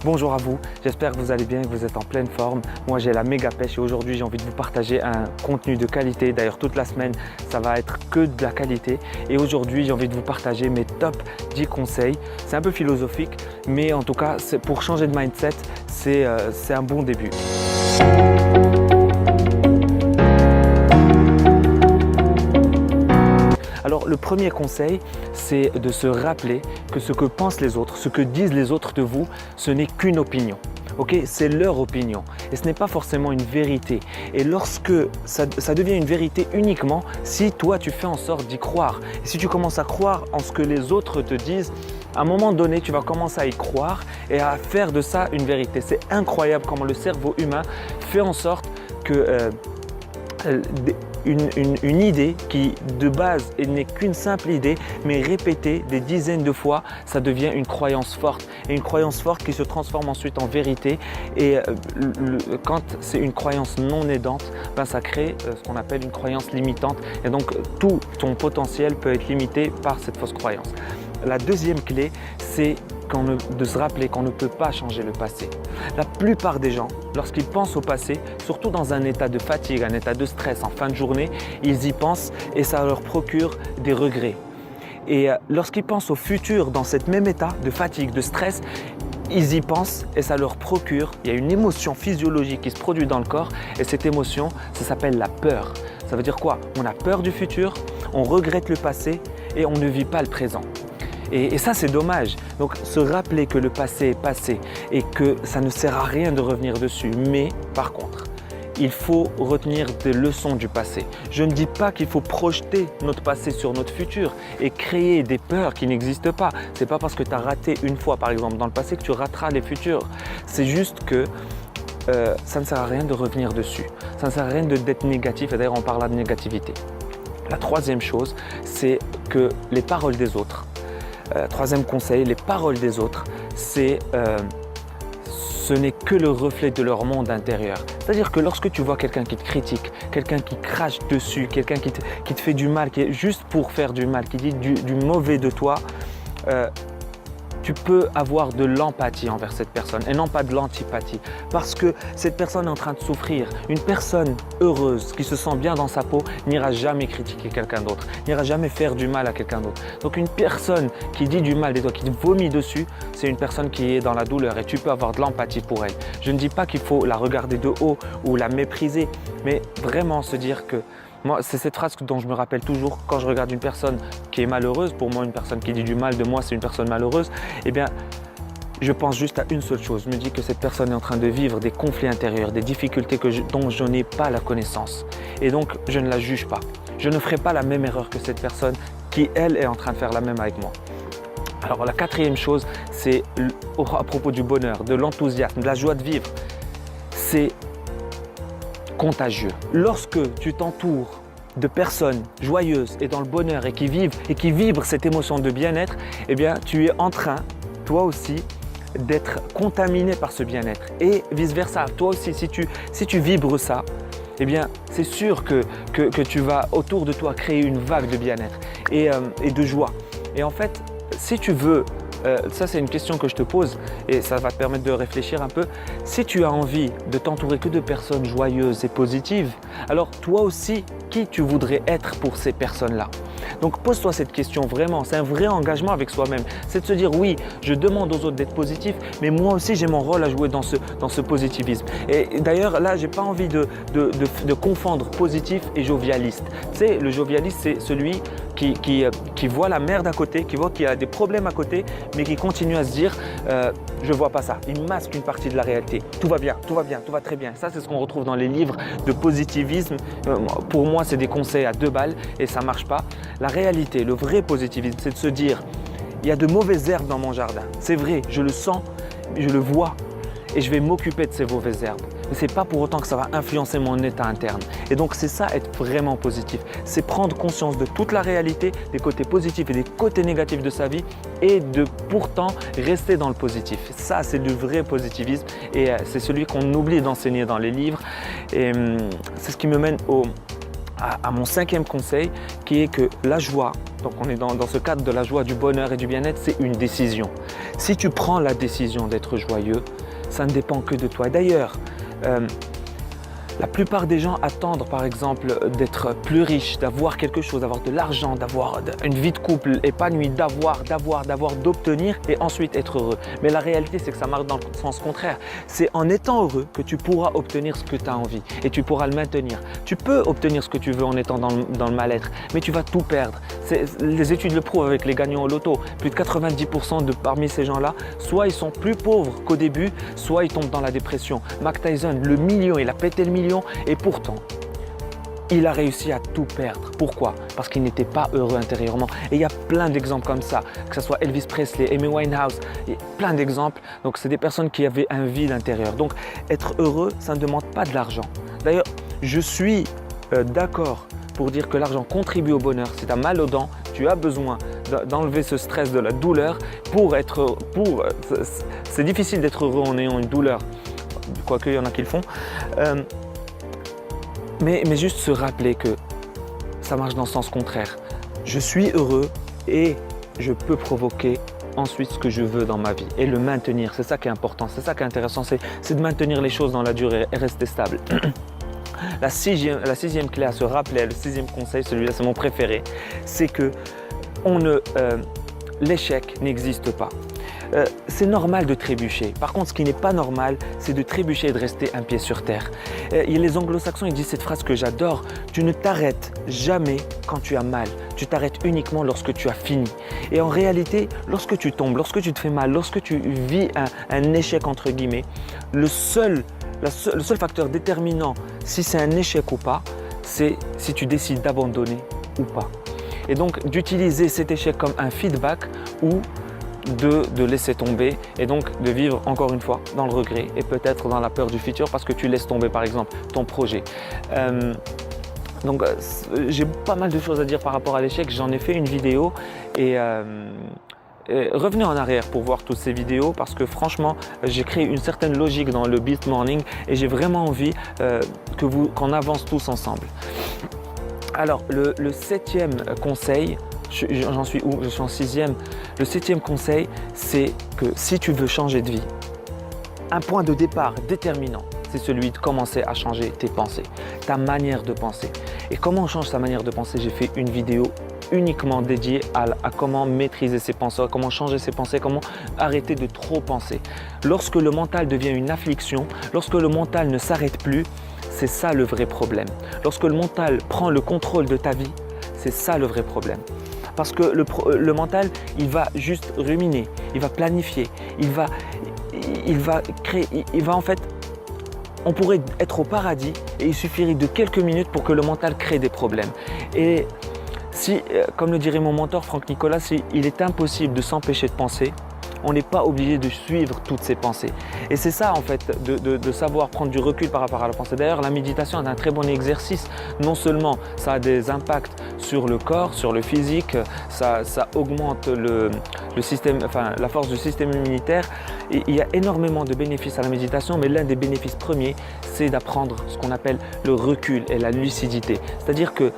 Bonjour à vous, j'espère que vous allez bien et que vous êtes en pleine forme. Moi j'ai la méga pêche et aujourd'hui j'ai envie de vous partager un contenu de qualité. D'ailleurs toute la semaine ça va être que de la qualité. Et aujourd'hui j'ai envie de vous partager mes top 10 conseils. C'est un peu philosophique mais en tout cas pour changer de mindset c'est un bon début. Alors le premier conseil, c'est de se rappeler que ce que pensent les autres, ce que disent les autres de vous, ce n'est qu'une opinion. Ok, c'est leur opinion et ce n'est pas forcément une vérité. Et lorsque ça devient une vérité uniquement si toi tu fais en sorte d'y croire. Et si tu commences à croire en ce que les autres te disent, à un moment donné, tu vas commencer à y croire et à faire de ça une vérité. C'est incroyable comment le cerveau humain fait en sorte que une idée qui de base n'est qu'une simple idée mais répétée des dizaines de fois, ça devient une croyance forte et une croyance forte qui se transforme ensuite en vérité. Et quand c'est une croyance non aidante, ça crée ce qu'on appelle une croyance limitante et donc tout ton potentiel peut être limité par cette fausse croyance. La deuxième clé, c'est de se rappeler qu'on ne peut pas changer le passé. La plupart des gens, lorsqu'ils pensent au passé, surtout dans un état de fatigue, un état de stress en fin de journée, ils y pensent et ça leur procure des regrets. Et lorsqu'ils pensent au futur dans cet même état de fatigue, de stress, ils y pensent et ça leur procure, il y a une émotion physiologique qui se produit dans le corps et cette émotion, ça s'appelle la peur. Ça veut dire quoi? On a peur du futur, on regrette le passé et on ne vit pas le présent. Et ça, c'est dommage. Donc, se rappeler que le passé est passé et que ça ne sert à rien de revenir dessus. Mais par contre, il faut retenir des leçons du passé. Je ne dis pas qu'il faut projeter notre passé sur notre futur et créer des peurs qui n'existent pas. Ce n'est pas parce que tu as raté une fois, par exemple, dans le passé que tu rateras les futurs. C'est juste que ça ne sert à rien de revenir dessus. Ça ne sert à rien d'être négatif. Et d'ailleurs, on parle de négativité. La troisième chose, c'est que les paroles des autres, troisième conseil, les paroles des autres, ce n'est que le reflet de leur monde intérieur. C'est-à-dire que lorsque tu vois quelqu'un qui te critique, quelqu'un qui crache dessus, quelqu'un qui te fait du mal, qui est juste pour faire du mal, qui dit du mauvais de toi, tu peux avoir de l'empathie envers cette personne et non pas de l'antipathie parce que cette personne est en train de souffrir. Une personne heureuse qui se sent bien dans sa peau n'ira jamais critiquer quelqu'un d'autre, n'ira jamais faire du mal à quelqu'un d'autre. Donc une personne qui dit du mal de toi, qui te vomit dessus, c'est une personne qui est dans la douleur et tu peux avoir de l'empathie pour elle. Je ne dis pas qu'il faut la regarder de haut ou la mépriser, mais vraiment se dire que moi, c'est cette phrase dont je me rappelle toujours quand je regarde une personne qui est malheureuse. Pour moi, une personne qui dit du mal de moi, c'est une personne malheureuse. Eh bien, je pense juste à une seule chose. Je me dis que cette personne est en train de vivre des conflits intérieurs, des difficultés dont je n'ai pas la connaissance. Et donc, je ne la juge pas. Je ne ferai pas la même erreur que cette personne qui, elle, est en train de faire la même avec moi. Alors, la quatrième chose, c'est à propos du bonheur, de l'enthousiasme, de la joie de vivre. C'est contagieux. Lorsque tu t'entoures de personnes joyeuses et dans le bonheur et qui vibrent cette émotion de bien-être, eh bien, tu es en train, toi aussi, d'être contaminé par ce bien-être et vice-versa. Toi aussi, si tu vibres ça, eh bien, c'est sûr que tu vas autour de toi créer une vague de bien-être et de joie. Et en fait, si tu veux, ça c'est une question que je te pose et ça va te permettre de réfléchir un peu. Si tu as envie de t'entourer que de personnes joyeuses et positives, alors toi aussi, qui tu voudrais être pour ces personnes-là? Donc pose-toi cette question vraiment, c'est un vrai engagement avec soi-même. C'est de se dire oui, je demande aux autres d'être positifs, mais moi aussi j'ai mon rôle à jouer dans ce positivisme. Et d'ailleurs là, j'ai pas envie de confondre positif et jovialiste. Tu sais, le jovialiste, c'est celui qui voit la merde à côté, qui voit qu'il y a des problèmes à côté, mais qui continue à se dire je vois pas ça. Il masque une partie de la réalité. Tout va bien, tout va bien, tout va très bien. Ça, c'est ce qu'on retrouve dans les livres de positivisme. Pour moi, c'est des conseils à 2 balles et ça marche pas. La réalité, le vrai positivisme, c'est de se dire il y a de mauvaises herbes dans mon jardin. C'est vrai, je le sens, je le vois et je vais m'occuper de ces mauvaises herbes. Mais ce n'est pas pour autant que ça va influencer mon état interne. Et donc c'est ça être vraiment positif. C'est prendre conscience de toute la réalité, des côtés positifs et des côtés négatifs de sa vie et de pourtant rester dans le positif. Ça, c'est le vrai positivisme et c'est celui qu'on oublie d'enseigner dans les livres. Et c'est ce qui me mène à mon 5e conseil qui est que la joie donc on est dans ce cadre de la joie, du bonheur et du bien-être, c'est une décision. Si tu prends la décision d'être joyeux, ça ne dépend que de toi. D'ailleurs, la plupart des gens attendent par exemple d'être plus riches, d'avoir quelque chose, d'avoir de l'argent, d'avoir une vie de couple épanouie, d'obtenir et ensuite être heureux. Mais la réalité, c'est que ça marche dans le sens contraire. C'est en étant heureux que tu pourras obtenir ce que tu as envie et tu pourras le maintenir. Tu peux obtenir ce que tu veux en étant dans le mal-être, mais tu vas tout perdre. Les études le prouvent avec les gagnants au loto. Plus de 90% parmi ces gens-là, soit ils sont plus pauvres qu'au début, soit ils tombent dans la dépression. Mike Tyson, le million, il a pété le million. Et pourtant, il a réussi à tout perdre. Pourquoi? Parce qu'il n'était pas heureux intérieurement. Et il y a plein d'exemples comme ça, que ce soit Elvis Presley, Amy Winehouse, plein d'exemples. Donc, c'est des personnes qui avaient un vide intérieur. Donc, être heureux, ça ne demande pas de l'argent. D'ailleurs, je suis d'accord pour dire que l'argent contribue au bonheur. Si tu as mal aux dents, tu as besoin d'enlever ce stress de la douleur c'est difficile d'être heureux en ayant une douleur, quoique il y en a qui le font. Mais juste se rappeler que ça marche dans le sens contraire. Je suis heureux et je peux provoquer ensuite ce que je veux dans ma vie et le maintenir. C'est ça qui est important, c'est ça qui est intéressant, c'est de maintenir les choses dans la durée et rester stable. La sixième clé à se rappeler, le sixième conseil, celui-là c'est mon préféré, c'est que l'échec n'existe pas. C'est normal de trébucher. Par contre, ce qui n'est pas normal, c'est de trébucher et de rester un pied sur terre. Les anglo-saxons, ils disent cette phrase que j'adore. Tu ne t'arrêtes jamais quand tu as mal. Tu t'arrêtes uniquement lorsque tu as fini. Et en réalité, lorsque tu tombes, lorsque tu te fais mal, lorsque tu vis un échec entre guillemets, le seul facteur déterminant si c'est un échec ou pas, c'est si tu décides d'abandonner ou pas. Et donc, d'utiliser cet échec comme un feedback ou de laisser tomber et donc de vivre encore une fois dans le regret et peut-être dans la peur du futur parce que tu laisses tomber par exemple ton projet. Donc j'ai pas mal de choses à dire par rapport à l'échec, j'en ai fait une vidéo et revenez en arrière pour voir toutes ces vidéos parce que franchement j'ai créé une certaine logique dans le Beat Morning et j'ai vraiment envie qu'on avance tous ensemble. Alors le septième conseil, j'en suis où? Je suis en sixième. Le septième conseil, c'est que si tu veux changer de vie, un point de départ déterminant, c'est celui de commencer à changer tes pensées, ta manière de penser. Et comment on change sa manière de penser? J'ai fait une vidéo uniquement dédiée à comment maîtriser ses pensées, comment changer ses pensées, comment arrêter de trop penser. Lorsque le mental devient une affliction, lorsque le mental ne s'arrête plus, c'est ça le vrai problème. Lorsque le mental prend le contrôle de ta vie, c'est ça le vrai problème. Parce que le mental, il va juste ruminer, il va planifier, il va créer, il va en fait, on pourrait être au paradis et il suffirait de quelques minutes pour que le mental crée des problèmes. Et si, comme le dirait mon mentor Franck Nicolas, il est impossible de s'empêcher de penser, on n'est pas obligé de suivre toutes ces pensées. Et c'est ça en fait, de savoir prendre du recul par rapport à la pensée. D'ailleurs, la méditation est un très bon exercice. Non seulement ça a des impacts sur le corps, sur le physique, ça augmente le système, enfin, la force du système immunitaire. Et il y a énormément de bénéfices à la méditation, mais l'un des bénéfices premiers, c'est d'apprendre ce qu'on appelle le recul et la lucidité. C'est-à-dire que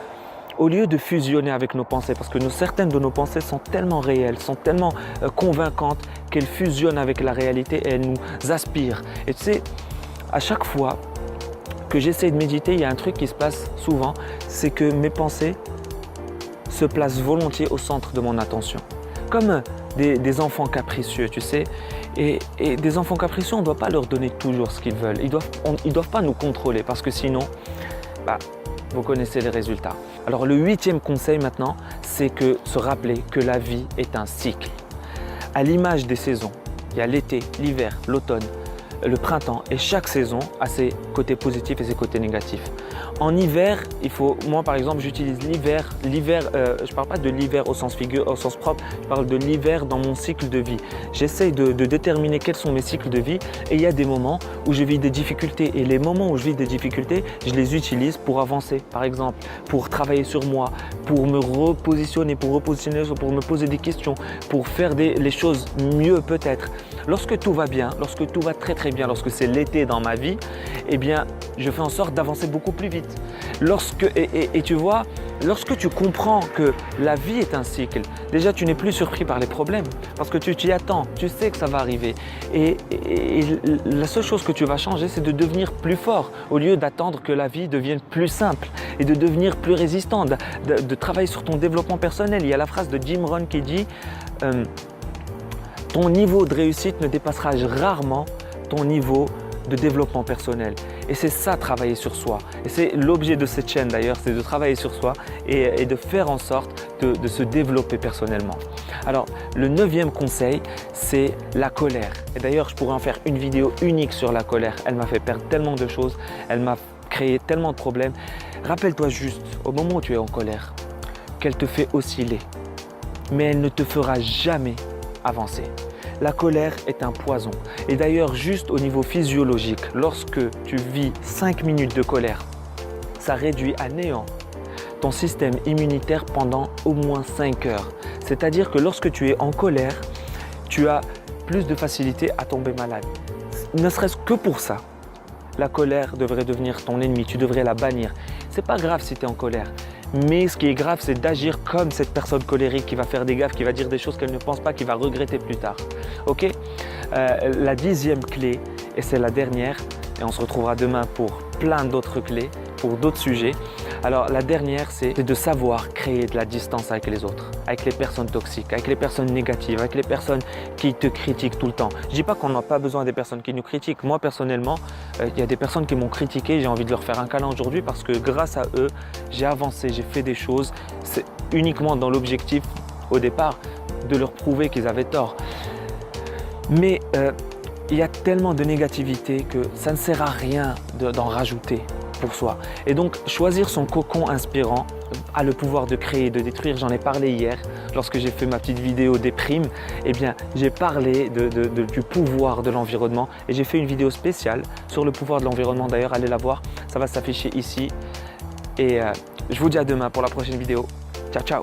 au lieu de fusionner avec nos pensées, parce que certaines de nos pensées sont tellement réelles, sont tellement convaincantes qu'elles fusionnent avec la réalité et elles nous aspirent. Et tu sais, à chaque fois que j'essaie de méditer, il y a un truc qui se passe souvent, c'est que mes pensées se placent volontiers au centre de mon attention. Comme des enfants capricieux, tu sais. Et des enfants capricieux, on ne doit pas leur donner toujours ce qu'ils veulent. Ils doivent pas nous contrôler parce que sinon, vous connaissez les résultats. Alors le huitième conseil maintenant, c'est se rappeler que la vie est un cycle. À l'image des saisons, il y a l'été, l'hiver, l'automne, le printemps et chaque saison a ses côtés positifs et ses côtés négatifs. En hiver, moi par exemple, j'utilise l'hiver, je ne parle pas de l'hiver au sens propre, je parle de l'hiver dans mon cycle de vie. J'essaye de déterminer quels sont mes cycles de vie et il y a des moments où je vis des difficultés et les moments où je vis des difficultés, je les utilise pour avancer, par exemple, pour travailler sur moi, pour me repositionner, pour me poser des questions, pour faire les choses mieux peut-être. Lorsque tout va bien, lorsque tout va très très bien, lorsque c'est l'été dans ma vie, eh bien, je fais en sorte d'avancer beaucoup plus vite. Et tu vois, lorsque tu comprends que la vie est un cycle, déjà tu n'es plus surpris par les problèmes parce que tu t'y attends, tu sais que ça va arriver. Et la seule chose que tu vas changer, c'est de devenir plus fort au lieu d'attendre que la vie devienne plus simple et de devenir plus résistant, de travailler sur ton développement personnel. Il y a la phrase de Jim Rohn qui dit ton niveau de réussite ne dépassera rarement ton niveau de développement personnel. Et c'est ça, travailler sur soi. Et c'est l'objet de cette chaîne d'ailleurs, c'est de travailler sur soi et de faire en sorte de se développer personnellement. Alors, le 9e conseil, c'est la colère. Et d'ailleurs, je pourrais en faire une vidéo unique sur la colère. Elle m'a fait perdre tellement de choses, elle m'a créé tellement de problèmes. Rappelle-toi juste, au moment où tu es en colère, qu'elle te fait osciller, mais elle ne te fera jamais avancer. La colère est un poison. Et d'ailleurs, juste au niveau physiologique, lorsque tu vis 5 minutes de colère, ça réduit à néant ton système immunitaire pendant au moins 5 heures. C'est-à-dire que lorsque tu es en colère, tu as plus de facilité à tomber malade. Ne serait-ce que pour ça, la colère devrait devenir ton ennemi. Tu devrais la bannir. C'est pas grave si tu es en colère. Mais ce qui est grave, c'est d'agir comme cette personne colérique qui va faire des gaffes, qui va dire des choses qu'elle ne pense pas, qui va regretter plus tard. Ok ? La 10e clé, et c'est la dernière, et on se retrouvera demain pour plein d'autres clés, pour d'autres sujets. Alors la dernière, c'est de savoir créer de la distance avec les autres, avec les personnes toxiques, avec les personnes négatives, avec les personnes qui te critiquent tout le temps. Je ne dis pas qu'on n'a pas besoin des personnes qui nous critiquent. Moi personnellement, il y a des personnes qui m'ont critiqué, j'ai envie de leur faire un câlin aujourd'hui parce que grâce à eux, j'ai avancé, j'ai fait des choses. C'est uniquement dans l'objectif au départ de leur prouver qu'ils avaient tort. Mais il y a tellement de négativité que ça ne sert à rien d'en rajouter pour soi. Et donc, choisir son cocon inspirant a le pouvoir de créer, de détruire. J'en ai parlé hier lorsque j'ai fait ma petite vidéo des primes. Eh bien, j'ai parlé du pouvoir de l'environnement et j'ai fait une vidéo spéciale sur le pouvoir de l'environnement. D'ailleurs, allez la voir, ça va s'afficher ici. Et je vous dis à demain pour la prochaine vidéo. Ciao, ciao!